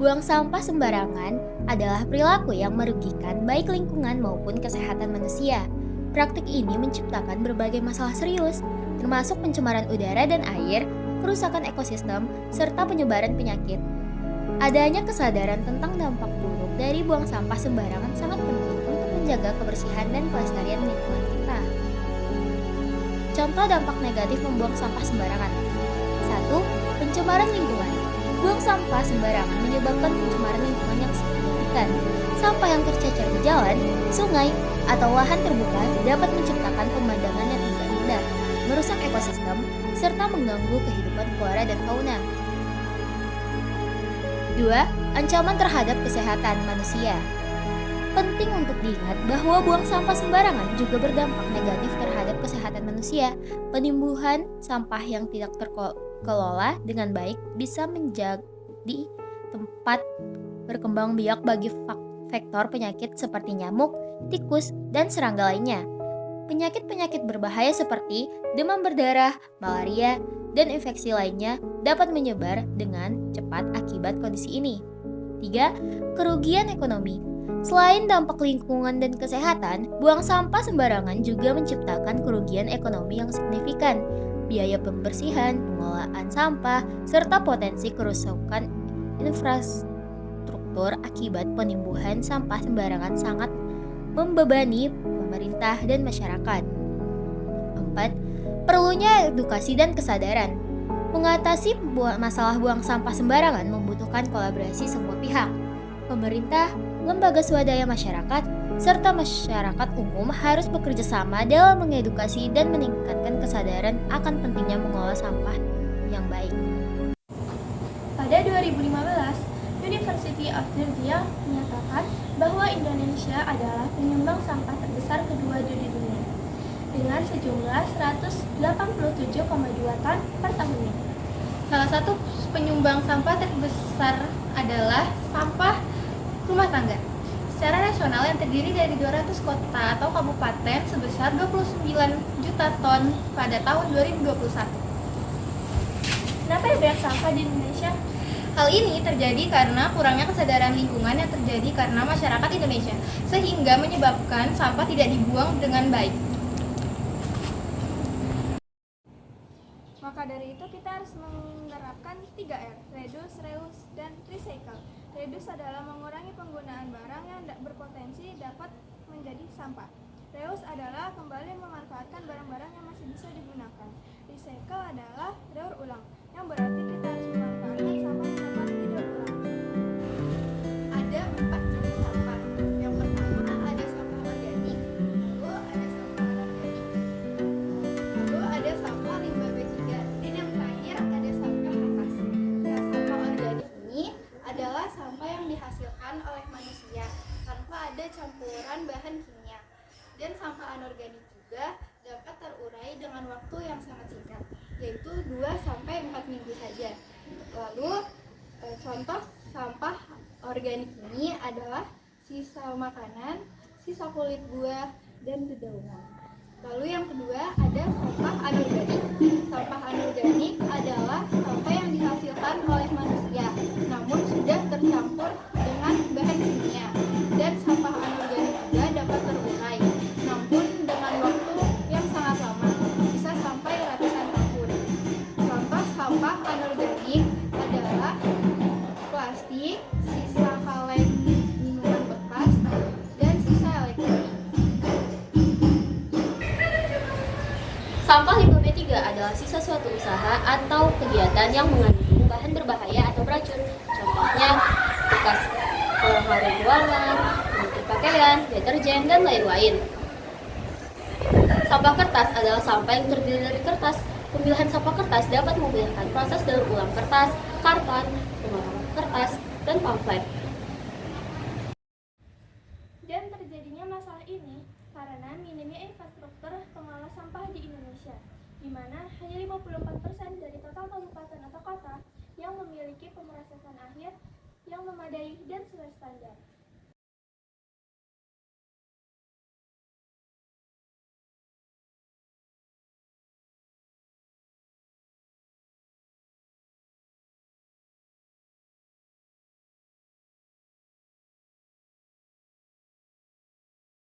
Buang sampah sembarangan adalah perilaku yang merugikan baik lingkungan maupun kesehatan manusia. Praktik ini menciptakan berbagai masalah serius, termasuk pencemaran udara dan air, kerusakan ekosistem, serta penyebaran penyakit. Adanya kesadaran tentang dampak buruk dari buang sampah sembarangan sangat penting untuk menjaga kebersihan dan kelestarian lingkungan kita. Contoh dampak negatif membuang sampah sembarangan. 1. Pencemaran lingkungan. Buang sampah sembarangan menyebabkan pencemaran lingkungan yang signifikan. Sampah yang tercecer di jalan, sungai, atau lahan terbuka dapat menciptakan pemandangan yang tidak indah, merusak ekosistem, serta mengganggu kehidupan flora dan fauna. 2. Ancaman terhadap kesehatan manusia. Penting untuk diingat bahwa buang sampah sembarangan juga berdampak negatif terhadap kesehatan manusia. Penimbuhan sampah yang tidak terkelola dengan baik bisa menjadi tempat berkembang biak bagi vektor penyakit seperti nyamuk, tikus, dan serangga lainnya. Penyakit-penyakit berbahaya seperti demam berdarah, malaria, dan infeksi lainnya dapat menyebar dengan cepat akibat kondisi ini. 3. Kerugian ekonomi. Selain dampak lingkungan dan kesehatan, buang sampah sembarangan juga menciptakan kerugian ekonomi yang signifikan. Biaya pembersihan, pengelolaan sampah, serta potensi kerusakan infrastruktur akibat penimbuhan sampah sembarangan sangat membebani pemerintah dan masyarakat. 4. Perlunya edukasi dan kesadaran. Mengatasi masalah buang sampah sembarangan membutuhkan kolaborasi semua pihak. Pemerintah, lembaga swadaya masyarakat, serta masyarakat umum harus bekerja sama dalam mengedukasi dan meningkatkan kesadaran akan pentingnya mengolah sampah yang baik. Pada 2015, University of Georgia menyatakan bahwa Indonesia adalah penyumbang sampah terbesar kedua di dunia, dengan sejumlah 187,2 ton per tahunnya. Salah satu penyumbang sampah terbesar adalah sampah rumah tangga. Secara nasional yang terdiri dari 200 kota atau kabupaten sebesar 29 juta ton pada tahun 2021. Kenapa ada banyak sampah di Indonesia? Hal ini terjadi karena kurangnya kesadaran lingkungan yang terjadi karena masyarakat Indonesia, sehingga menyebabkan sampah tidak dibuang dengan baik. Maka dari itu kita harus menerapkan 3R, reduce, reuse, dan recycle. Reduce adalah mengurangi penggunaan barang yang berpotensi dapat menjadi sampah. Reuse adalah kembali memanfaatkan barang-barang yang masih bisa digunakan. Recycle adalah daur ulang, yang berarti kita harus memanfaatkan sampah yang dapat didaur ulang. Ada 4 jenis sampah. Yang pertama ada sampah organik, lalu ada sampah anorganik, lalu ada sampah limbah B3, dan yang terakhir ada sampah kertas. Nah, sampah organik ini adalah sampah yang dihasilkan oleh manusia tanpa ada campuran bahan kimia. Dan sampah anorganik juga dapat terurai dengan waktu yang sangat singkat, yaitu 2-4 minggu saja. Lalu contoh sampah organik ini adalah sisa makanan, sisa kulit buah, dan dedaunan. Lalu yang kedua ada sampah anorganik. Sampah anorganik adalah sampah yang dihasilkan oleh manusia, namun sudah tercampur dengan bahan kimia. Dan sampah anorganik juga dapat terurai, namun dengan waktu yang sangat lama, bisa sampai ratusan tahun. Contoh sampah anorganik adalah plastik, sisa kaleng minuman bekas, dan sisa elektronik. Sampah limbah B3 adalah sisa suatu usaha atau kegiatan yang mengandung bahan berbahaya atau beracun. Contohnya bekas harum ruangan, penutup pakaian, deterjen, dan lain-lain. Sampah kertas adalah sampah yang terdiri dari kertas. Pemilahan sampah kertas dapat memudahkan proses daur ulang kertas, karton, pengolahan kertas, dan pamflet. Dan terjadinya masalah ini karena minimnya infrastruktur pengolah sampah di Indonesia, di mana hanya 54% dari total kabupaten atau kota yang memiliki pemrosesan akhir yang memadai dan sesuai standar.